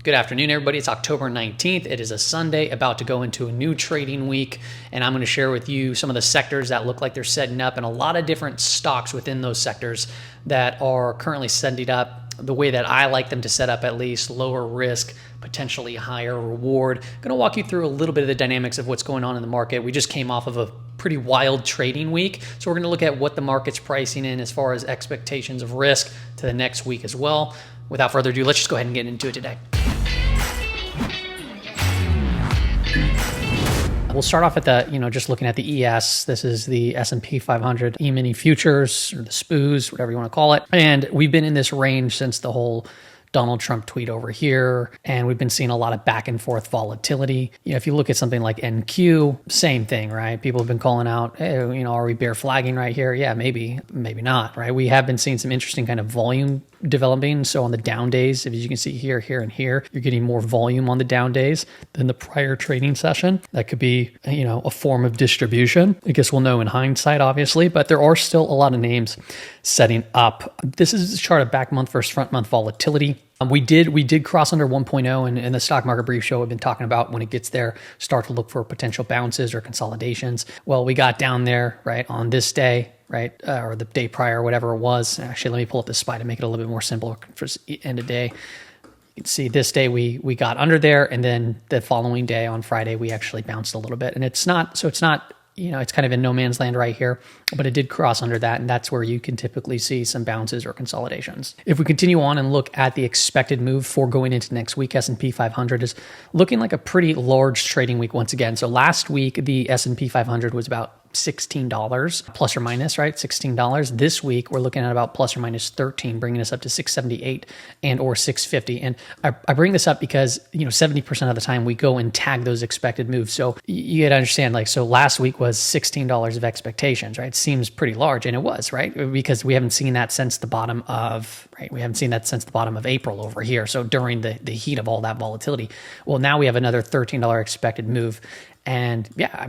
Good afternoon, everybody. It's October 19th. It is a Sunday, about to go into a new trading week, and I'm going to share with you some of the sectors that look like they're setting up and a lot of different stocks within those sectors that are currently setting up the way that I like them to set up, at least lower risk, potentially higher reward. I'm going to walk you through a little bit of the dynamics of what's going on in the market. We just came off of a pretty wild trading week, so we're going to look at what the market's pricing in as far as expectations of risk to the next week as well. Without further ado, let's just go ahead and get into it today. We'll start off at the, just looking at the ES. This is the S&P 500 E-mini futures, or the SPOOs, whatever you want to call it. And we've been in this range since the whole Donald Trump tweet over here, and we've been seeing a lot of back and forth volatility. If you look at something like NQ, same thing, right? People have been calling out, hey, are we bear flagging right here? Yeah, maybe not, right? We have been seeing some interesting kind of volume developing. So on the down days, as you can see here, here, and here, you're getting more volume on the down days than the prior trading session. That could be, a form of distribution. I guess we'll know in hindsight, obviously, but there are still a lot of names setting up. This is a chart of back month versus front month volatility. We did cross under 1.0, and in the stock market brief show, we've been talking about when it gets there, start to look for potential bounces or consolidations. Well, we got down there, right, on this day, right, or the day prior, whatever it was. Actually, let me pull up the SPY to make it a little bit more simple for end of day. You can see this day we got under there, and then the following day on Friday, we actually bounced a little bit. And it's not, it's kind of in no man's land right here, but it did cross under that, and that's where you can typically see some bounces or consolidations. If we continue on and look at the expected move for going into next week, S&P 500 is looking like a pretty large trading week once again. So last week, the S&P 500 was about $16 plus or minus, right? $16. This week, we're looking at about plus or minus 13, bringing us up to 678 and or 650. And I bring this up because, 70% of the time we go and tag those expected moves. So you got to understand, so last week was $16 of expectations, right? It seems pretty large, and it was, right? Because we haven't seen that since the bottom of, April over here. So during the heat of all that volatility. Well, now we have another $13 expected move. And yeah,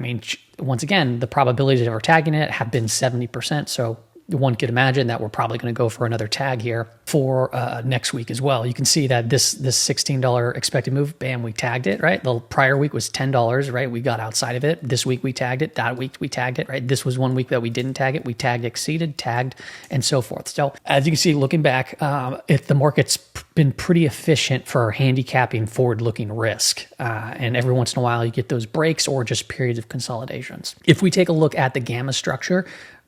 once again, the probabilities of our tagging it have been 70%. So one could imagine that we're probably going to go for another tag here for next week as well. You can see that this $16 expected move, bam, we tagged it, right? The prior week was $10, right? We got outside of it. This week we tagged it. That week we tagged it, right? This was one week that we didn't tag it. We tagged, exceeded, tagged, and so forth. So as you can see, looking back, if the market's been pretty efficient for handicapping forward-looking risk. And every once in a while you get those breaks or just periods of consolidations. If we take a look at the gamma structure,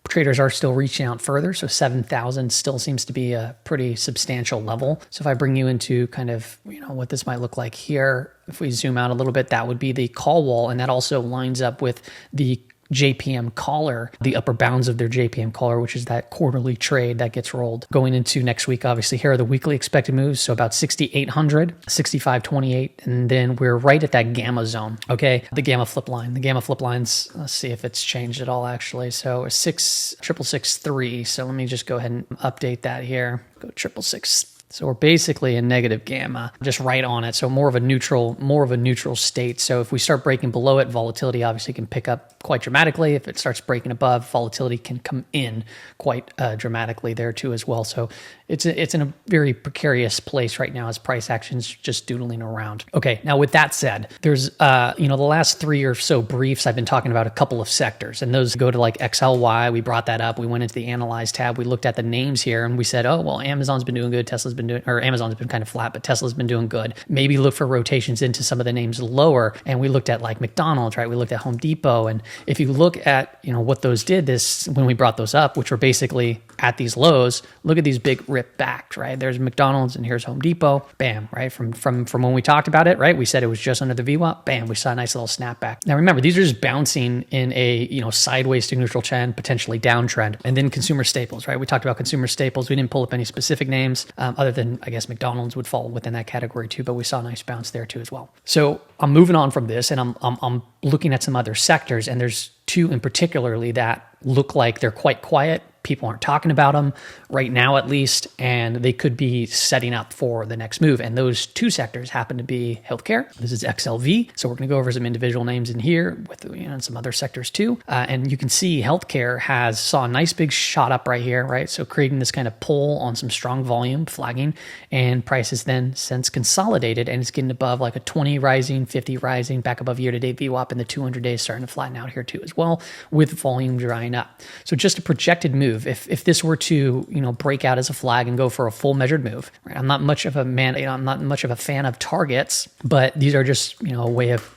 traders are still reaching out further. So 7,000 still seems to be a pretty substantial level. So if I bring you into kind of, what this might look like here, if we zoom out a little bit, that would be the call wall. And that also lines up with the JPM collar, the upper bounds of their JPM collar, which is that quarterly trade that gets rolled going into next week. Obviously, here are the weekly expected moves. So about 6,800, 6,528, and then we're right at that gamma zone. Okay, the gamma flip line. The gamma flip lines, let's see if it's changed at all actually. So 6,663. So let me just go ahead and update that here. Go 666. So we're basically in negative gamma, just right on it. So more of a neutral state. So if we start breaking below it, volatility obviously can pick up quite dramatically. If it starts breaking above, volatility can come in quite dramatically there too as well. So it's in a very precarious place right now as price action's just doodling around. Okay, now with that said, there's the last 3 or so briefs I've been talking about a couple of sectors, and those go to like XLY. We brought that up. We went into the analyze tab. We looked at the names here, and we said, oh well, Amazon's been doing good. Amazon's been kind of flat, but Tesla's been doing good. Maybe look for rotations into some of the names lower. And we looked at like McDonald's, right? We looked at Home Depot. And if you look at, what those did when we brought those up, which were basically at these lows, look at these big rip backs, right? There's McDonald's and here's Home Depot. Bam, right? From when we talked about it, right? We said it was just under the VWAP. Bam, we saw a nice little snapback. Now remember, these are just bouncing in a, sideways to neutral trend, potentially downtrend. And then consumer staples, right? We talked about consumer staples. We didn't pull up any specific names other than, I guess, McDonald's would fall within that category too, but we saw a nice bounce there too as well. So I'm moving on from this, and I'm looking at some other sectors, and there's two in particularly that look like they're quite quiet. People aren't talking about them right now, at least, and they could be setting up for the next move. And those two sectors happen to be healthcare. This is XLV. So we're going to go over some individual names in here with and some other sectors too. And you can see healthcare saw a nice big shot up right here, right? So creating this kind of pull on some strong volume, flagging, and prices then since consolidated, and it's getting above like a 20 rising, 50 rising, back above year-to-date VWAP, and the 200 days starting to flatten out here too as well, with volume drying up. So just a projected move. If this were to break out as a flag and go for a full measured move, right? I'm not much of a fan of targets, but these are just a way of.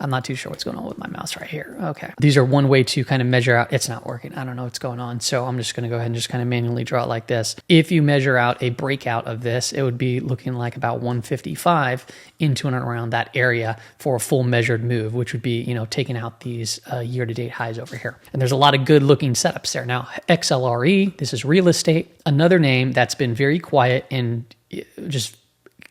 I'm not too sure what's going on with my mouse right here. Okay. These are one way to kind of measure out. It's not working. I don't know what's going on. So I'm just going to go ahead and just kind of manually draw it like this. If you measure out a breakout of this, it would be looking like about 155 into and around that area for a full measured move, which would be, taking out these year-to-date highs over here. And there's a lot of good looking setups there. Now, XLRE, this is real estate, another name that's been very quiet and just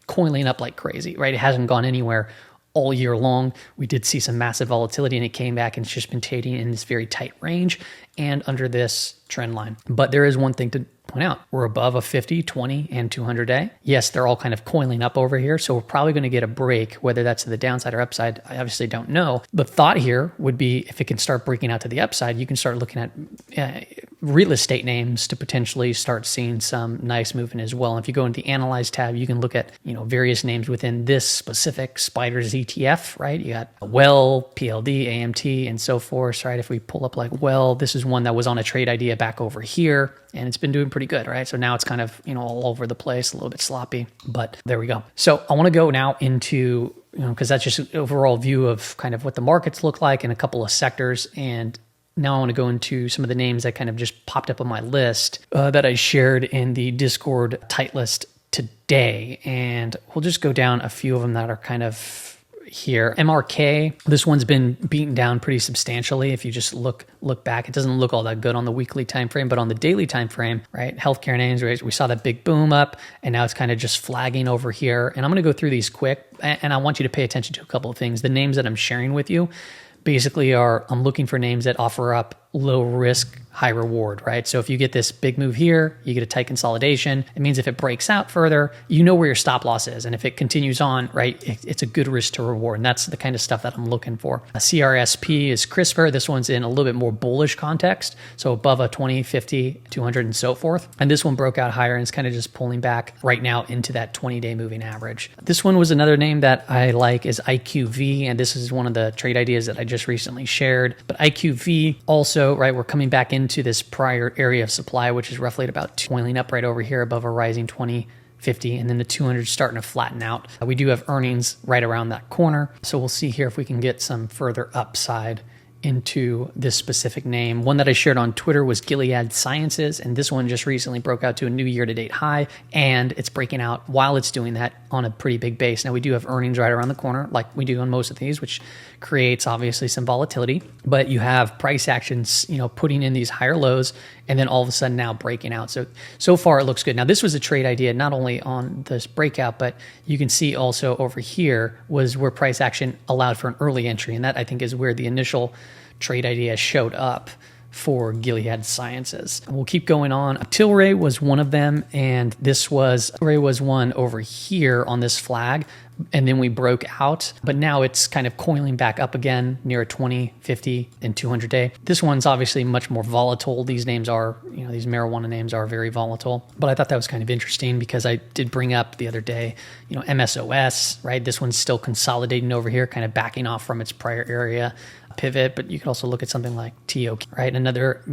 coiling up like crazy, right? It hasn't gone anywhere all year long. We did see some massive volatility and it came back and it's just been trading in this very tight range and under this trend line. But there is one thing to point out. We're above a 50, 20, and 200 day. Yes, they're all kind of coiling up over here. So we're probably going to get a break, whether that's to the downside or upside. I obviously don't know. The thought here would be if it can start breaking out to the upside, you can start looking at real estate names to potentially start seeing some nice movement as well. And if you go into the Analyze tab, you can look at various names within this specific Spiders ETF, right? You got Well, PLD, AMT, and so forth, right? If we pull up like Well, this is one that was on a trade idea back over here, and it's been doing pretty good, right? So now it's kind of, all over the place, a little bit sloppy, but there we go. So I want to go now into, because that's just an overall view of kind of what the markets look like in a couple of sectors. And now I want to go into some of the names that kind of just popped up on my list that I shared in the Discord tight list today. And we'll just go down a few of them that are kind of here. MRK, this one's been beaten down pretty substantially. If you just look back, it doesn't look all that good on the weekly time frame, but on the daily time frame, right? Healthcare names, right? We saw that big boom up, and now it's kind of just flagging over here. And I'm going to go through these quick, and I want you to pay attention to a couple of things. The names that I'm sharing with you basically I'm looking for names that offer up low risk, high reward, right? So if you get this big move here, you get a tight consolidation. It means if it breaks out further, you know where your stop loss is. And if it continues on, right, it's a good risk to reward. And that's the kind of stuff that I'm looking for. A CRSP is CRISPR. This one's in a little bit more bullish context. So above a 20, 50, 200 and so forth. And this one broke out higher and it's kind of just pulling back right now into that 20-day moving average. This one was another name that I like is IQV. And this is one of the trade ideas that I just recently shared. But IQV also, right, we're coming back into this prior area of supply, which is roughly at about coiling up right over here above a rising 20, 50, and then the 200 starting to flatten out. We do have earnings right around that corner. So we'll see here if we can get some further upside into this specific name. One that I shared on Twitter was Gilead Sciences, and this one just recently broke out to a new year-to-date high, and it's breaking out while it's doing that on a pretty big base. Now, we do have earnings right around the corner, like we do on most of these, which creates obviously some volatility, but you have price actions, putting in these higher lows, and then all of a sudden now breaking out. So far it looks good. Now, this was a trade idea, not only on this breakout, but you can see also over here was where price action allowed for an early entry. And that I think is where the initial trade idea showed up for Gilead Sciences. We'll keep going on. Tilray was one of them, and Tilray was one over here on this flag, and then we broke out, but now it's kind of coiling back up again near a 20, 50, and 200 day. This one's obviously much more volatile. These names are, these marijuana names are very volatile, but I thought that was kind of interesting because I did bring up the other day, MSOS, right? This one's still consolidating over here, kind of backing off from its prior area pivot, but you could also look at something like TOK, right? Another,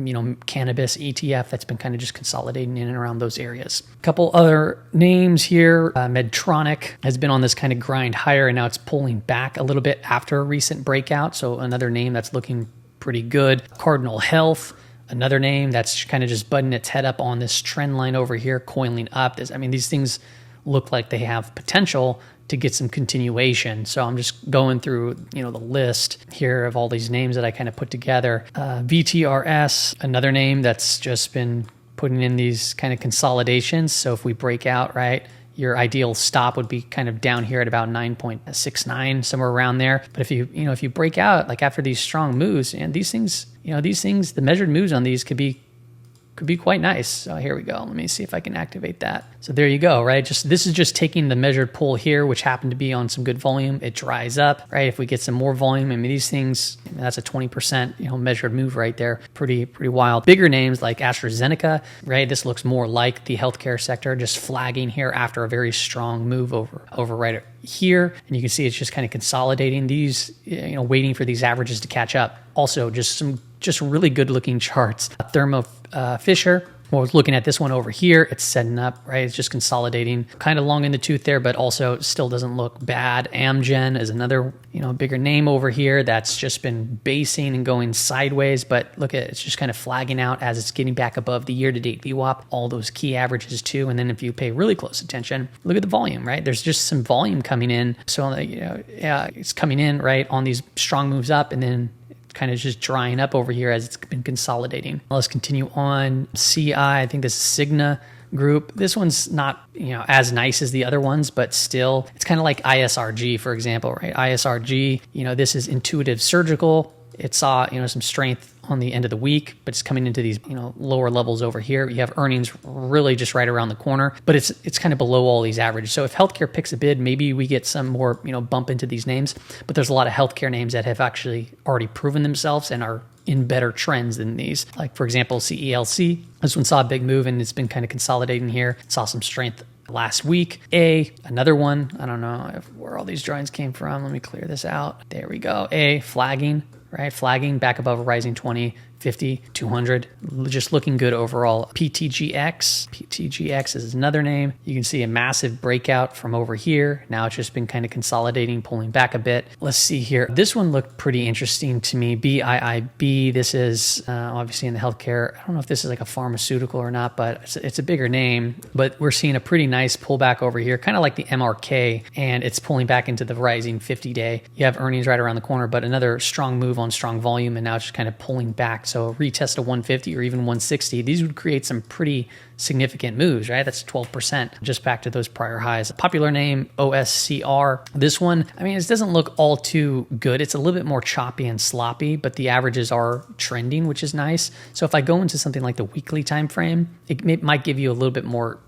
cannabis ETF that's been kind of just consolidating in and around those areas. A couple other names here. Medtronic has been on this kind of grind higher, and now it's pulling back a little bit after a recent breakout. So another name that's looking pretty good. Cardinal Health, another name that's kind of just butting its head up on this trend line over here, coiling up. These things look like they have potential to get some continuation. So I'm just going through, the list here of all these names that I kind of put together. VTRS, another name that's just been putting in these kind of consolidations. So if we break out, right, your ideal stop would be kind of down here at about 9.69, somewhere around there. But if you break out like after these strong moves, and these things, the measured moves on these could be could be quite nice. So here we go. Let me see if I can activate that. So there you go, right? This is just taking the measured pull here, which happened to be on some good volume. It dries up, right? If we get some more volume, I mean, these things, that's a 20%, measured move right there. Pretty wild. Bigger names like AstraZeneca, right? This looks more like the healthcare sector, just flagging here after a very strong move over right here. And you can see it's just kind of consolidating these, waiting for these averages to catch up. Also, just really good looking charts. Thermo Fisher. Well, looking at this one over here, it's setting up, right? It's just consolidating, kind of long in the tooth there, but also still doesn't look bad. Amgen is another, bigger name over here that's just been basing and going sideways, but look at it's just kind of flagging out as it's getting back above the year-to-date VWAP, all those key averages too. And then if you pay really close attention, look at the volume, right? There's just some volume coming in. So, it's coming in, right, on these strong moves up, and then kind of just drying up over here as it's been consolidating. Let's continue on. CI, I think this is Cigna Group. This one's not, as nice as the other ones, but still, it's kind of like ISRG, for example, right? ISRG, this is Intuitive Surgical. It saw, some strength on the end of the week, but it's coming into these, lower levels over here. You have earnings really just right around the corner, but it's kind of below all these averages. So if healthcare picks a bid, maybe we get some more, bump into these names, but there's a lot of healthcare names that have actually already proven themselves and are in better trends than these. Like, for example, CELC. This one saw a big move and it's been kind of consolidating here. It saw some strength last week. Another one, I don't know where all these drawings came from. Let me clear this out. There we go. Flagging. Right, flagging back above a rising 20, 50, 200, just looking good overall. PTGX is another name. You can see a massive breakout from over here. Now it's just been kind of consolidating, pulling back a bit. Let's see here. This one looked pretty interesting to me. BIIB. This is obviously in the healthcare. I don't know if this is like a pharmaceutical or not, but it's a bigger name. But we're seeing a pretty nice pullback over here, kind of like the MRK, and it's pulling back into the rising 50-day. You have earnings right around the corner, but another strong move on strong volume, and now it's just kind of pulling back. So a retest of 150 or even 160, these would create some pretty significant moves, right? That's 12%, just back to those prior highs. A popular name, OSCR. This one, it doesn't look all too good. It's a little bit more choppy and sloppy, but the averages are trending, which is nice. So if I go into something like the weekly time frame, it might give you a little bit more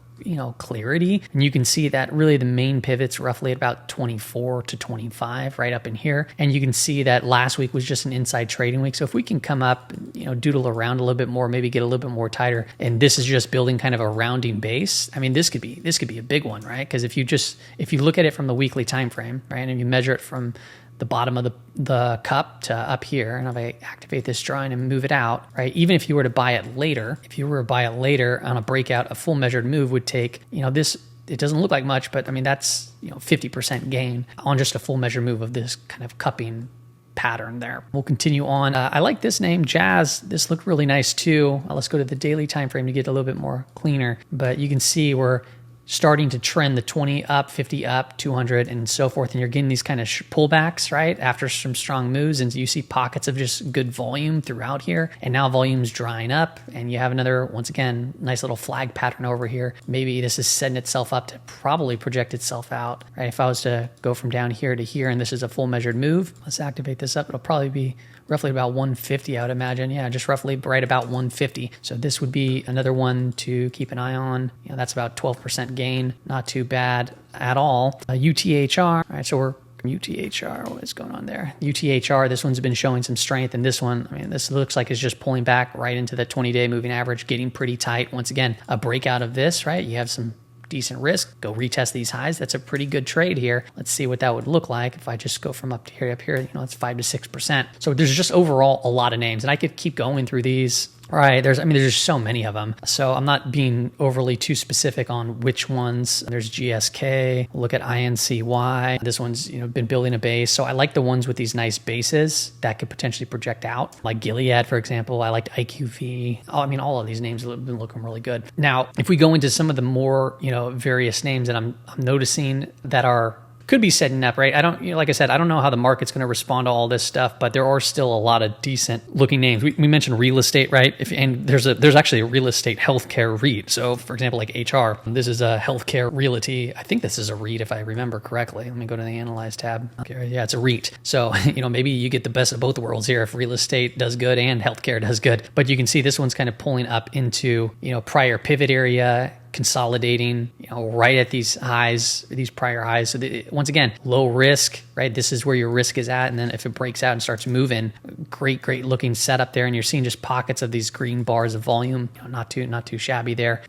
clarity. And you can see that really the main pivot's roughly at about 24 to 25 right up in here. And you can see that last week was just an inside trading week. So if we can come up, doodle around a little bit more, maybe get a little bit more tighter, and this is just building kind of a rounding base. This could be a big one, right? Because if you look at it from the weekly time frame, right, and you measure it from the bottom of the cup to up here, and if I activate this drawing and move it out, right, even if you were to buy it later, on a breakout, a full measured move would take, this, it doesn't look like much, but that's, 50% gain on just a full measure move of this kind of cupping pattern there. We'll continue on. I like this name, Jazz. This looked really nice too. Let's go to the daily time frame to get a little bit more cleaner, but you can see we're starting to trend the 20 up, 50 up, 200, and so forth. And you're getting these kind of pullbacks, right, after some strong moves. And you see pockets of just good volume throughout here. And now volume's drying up. And you have another, once again, nice little flag pattern over here. Maybe this is setting itself up to probably project itself out, right? If I was to go from down here to here, and this is a full measured move, let's activate this up. It'll probably be roughly about 150, I would imagine. Yeah, just roughly right about 150. So this would be another one to keep an eye on. That's about 12% gain. Not too bad at all. UTHR. All right, so we're UTHR. What is going on there? UTHR, this one's been showing some strength, and this one, this looks like it's just pulling back right into the 20-day moving average, getting pretty tight. Once again, a breakout of this, right? You have some decent risk. Go retest these highs. That's a pretty good trade here. Let's see what that would look like if I just go from up here, it's 5 to 6%. So there's just overall a lot of names, and I could keep going through these. All right, there's just so many of them. So I'm not being overly too specific on which ones. There's GSK, look at INCY. This one's, been building a base. So I like the ones with these nice bases that could potentially project out. Like Gilead, for example. I liked IQV. All of these names have been looking really good. Now, if we go into some of the more, various names that I'm noticing that are could be setting up, right? I don't, like I said, I don't know how the market's going to respond to all this stuff, but there are still a lot of decent looking names. We mentioned real estate, right? And there's actually a real estate healthcare REIT. So for example, like HR, this is a healthcare realty. I think this is a REIT if I remember correctly. Let me go to the analyze tab. Okay, yeah, it's a REIT. So, maybe you get the best of both worlds here if real estate does good and healthcare does good. But you can see this one's kind of pulling up into, prior pivot area, consolidating, right at these highs, these prior highs. So once again, low risk, right? This is where your risk is at. And then if it breaks out and starts moving, great looking setup there. And you're seeing just pockets of these green bars of volume, not too shabby there.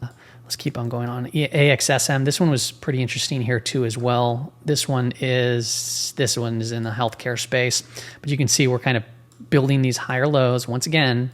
Let's keep on going on. AXSM, this one was pretty interesting here too as well. This one is in the healthcare space, but you can see we're kind of building these higher lows once again,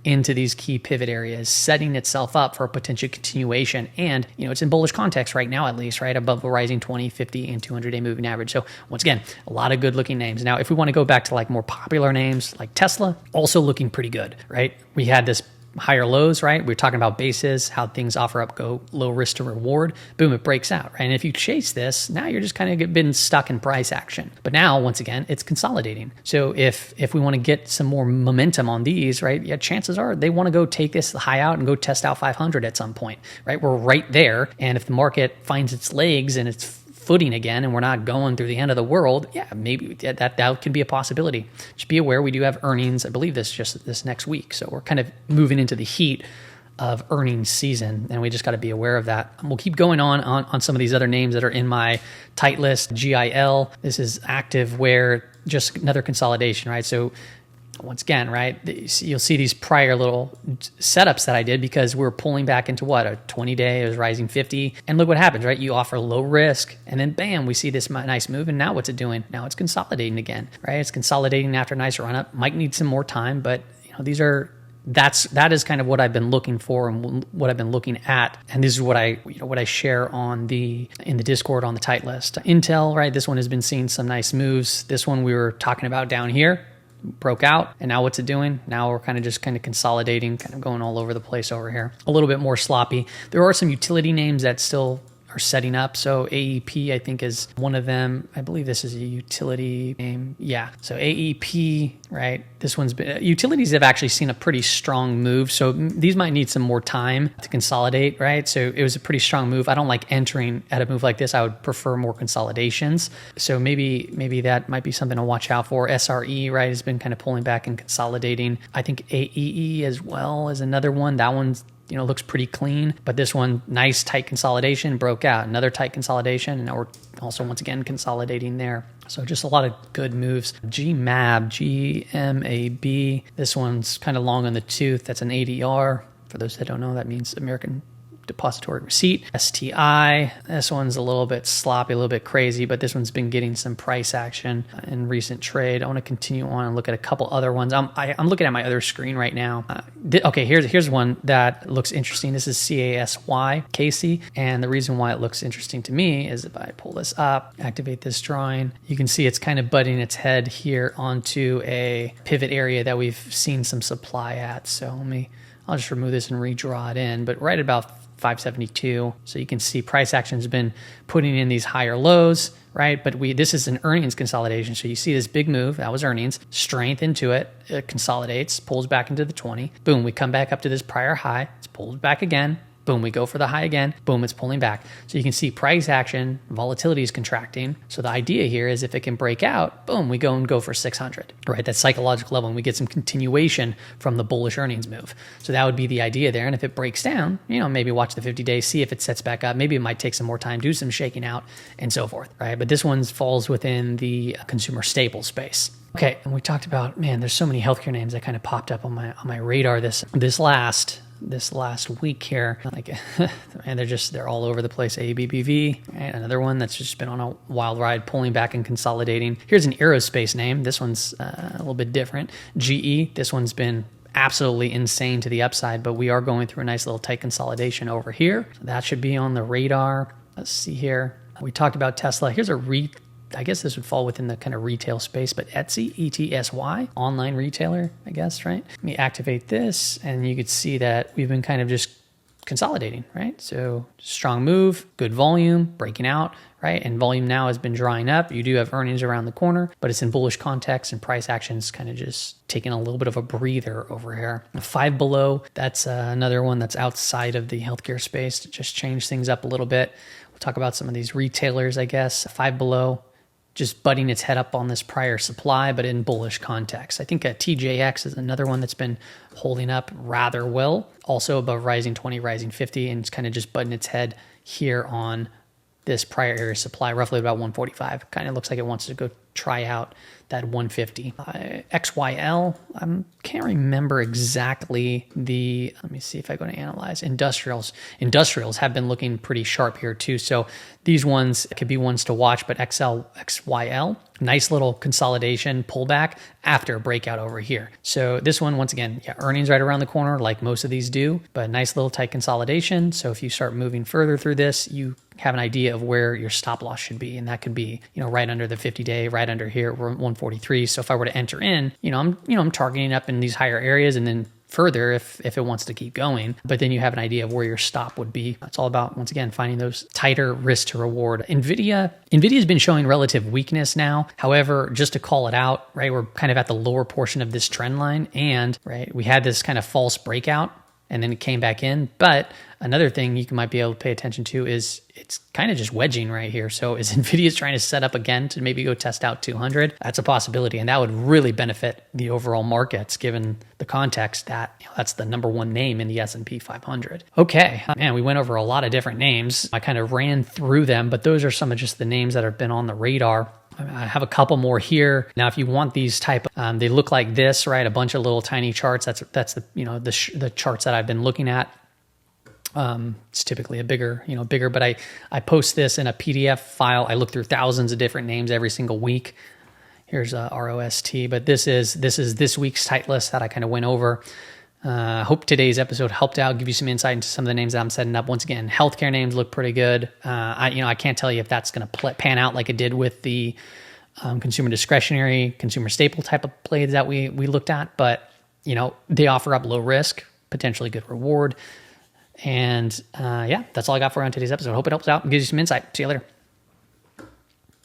into these key pivot areas, setting itself up for a potential continuation. And, it's in bullish context right now, at least, right? Above the rising 20, 50, and 200-day moving average. So once again, a lot of good looking names. Now, if we want to go back to like more popular names like Tesla, also looking pretty good, right? We had this higher lows, right? We're talking about bases, how things offer up go low risk to reward. Boom, it breaks out, right? And if you chase this, now you're just kind of been stuck in price action. But now, once again, it's consolidating. So if we want to get some more momentum on these, right? Yeah, chances are they want to go take this high out and go test out 500 at some point, right? We're right there. And if the market finds its legs and its footing again and we're not going through the end of the world, yeah, maybe that can be a possibility. Just be aware we do have earnings, I believe this next week. So we're kind of moving into the heat of earnings season, and we just got to be aware of that. We'll keep going on some of these other names that are in my tight list. GIL, this is active where just another consolidation, right? So once again, right, you'll see these prior little setups that I did because we're pulling back into a 20-day, it was rising 50. And look what happens, right? You offer low risk and then bam, we see this nice move. And now what's it doing? Now it's consolidating again, right? It's consolidating after a nice run up. Might need some more time, but that is kind of what I've been looking for and what I've been looking at. And this is what I share in the Discord on the tight list. Intel, right? This one has been seeing some nice moves. This one we were talking about down here. Broke out, and now what's it doing? Now we're kind of consolidating, kind of going all over the place over here. A little bit more sloppy. There are some utility names that still are setting up. So AEP, I think, is one of them. I believe this is a utility name. Yeah. So AEP, right? This one's been, utilities have actually seen a pretty strong move. So these might need some more time to consolidate, right? So it was a pretty strong move. I don't like entering at a move like this. I would prefer more consolidations. So maybe that might be something to watch out for. SRE, right, has been kind of pulling back and consolidating. I think AEE as well is another one. That one's looks pretty clean, but this one, nice tight consolidation, broke out, another tight consolidation, and now we're also once again consolidating there. So just a lot of good moves. GMAB, this one's kind of long on the tooth. That's an ADR. For those that don't know, that means American Depository Receipt. STI, this one's a little bit sloppy, a little bit crazy, but this one's been getting some price action in recent trade. I want to continue on and look at a couple other ones. I'm looking at my other screen right now. Okay, here's one that looks interesting. This is CASY, Casey, and the reason why it looks interesting to me is if I pull this up, activate this drawing, you can see it's kind of butting its head here onto a pivot area that we've seen some supply at. So I'll just remove this and redraw it in, but right about 572. So you can see price action has been putting in these higher lows, right? But this is an earnings consolidation. So you see this big move, that was earnings, strength into it, it consolidates, pulls back into the 20. Boom, we come back up to this prior high, it's pulled back again. Boom, we go for the high again. Boom, it's pulling back. So you can see price action, volatility is contracting. So the idea here is if it can break out, boom, we go for 600, right? That psychological level, and we get some continuation from the bullish earnings move. So that would be the idea there. And if it breaks down, maybe watch the 50 days, see if it sets back up. Maybe it might take some more time, do some shaking out and so forth, right? But this one falls within the consumer staple space. Okay, and we talked about, there's so many healthcare names that kind of popped up on my radar this last week here. And they're all over the place. ABBV, right? Another one that's just been on a wild ride, pulling back and consolidating. Here's an aerospace name. This one's a little bit different. GE, this one's been absolutely insane to the upside, but we are going through a nice little tight consolidation over here. So that should be on the radar. Let's see here. We talked about Tesla. Here's I guess this would fall within the kind of retail space, but Etsy, ETSY, online retailer, I guess, right? Let me activate this, and you could see that we've been kind of just consolidating, right? So strong move, good volume, breaking out, right? And volume now has been drying up. You do have earnings around the corner, but it's in bullish context, and price action's kind of just taking a little bit of a breather over here. 5 below, that's another one that's outside of the healthcare space to just change things up a little bit. We'll talk about some of these retailers, I guess. 5 below, just butting its head up on this prior supply, but in bullish context. I think TJX is another one that's been holding up rather well, also above rising 20, rising 50, and it's kind of just butting its head here on this prior area supply, roughly about 145. Kind of looks like it wants to go try out that 150. XYL, I can't remember exactly let me see if I go to analyze. Industrials have been looking pretty sharp here too. So these ones could be ones to watch, but XYL, nice little consolidation pullback after a breakout over here. So this one, once again, earnings right around the corner like most of these do, but nice little tight consolidation. So if you start moving further through this, you have an idea of where your stop loss should be. And that could be, right under the 50-day, right under here, 143. So if I were to enter in, I'm targeting up in these higher areas and then further if it wants to keep going, but then you have an idea of where your stop would be. It's all about, once again, finding those tighter risk to reward. NVIDIA's been showing relative weakness now. However, just to call it out, right, we're kind of at the lower portion of this trend line, and right, we had this kind of false breakout and then it came back in. But another thing you might be able to pay attention to is it's kind of just wedging right here. So is NVIDIA's trying to set up again to maybe go test out 200? That's a possibility. And that would really benefit the overall markets, given the context that that's the number one name in the S&P 500. Okay, man, we went over a lot of different names. I kind of ran through them, but those are some of just the names that have been on the radar. I have a couple more here. Now, if you want these type, they look like this, right? A bunch of little tiny charts. That's the the charts that I've been looking at. It's typically a bigger, but I post this in a PDF file. I look through thousands of different names every single week. Here's ROST, but this is this week's tight list that I kind of went over. Hope today's episode helped out, give you some insight into some of the names that I'm setting up. Once again, healthcare names look pretty good. I can't tell you if that's going to pan out like it did with the consumer discretionary, consumer staple type of plays that we looked at, but they offer up low risk, potentially good reward. And that's all I got for you on today's episode. Hope it helps out and gives you some insight. See you later.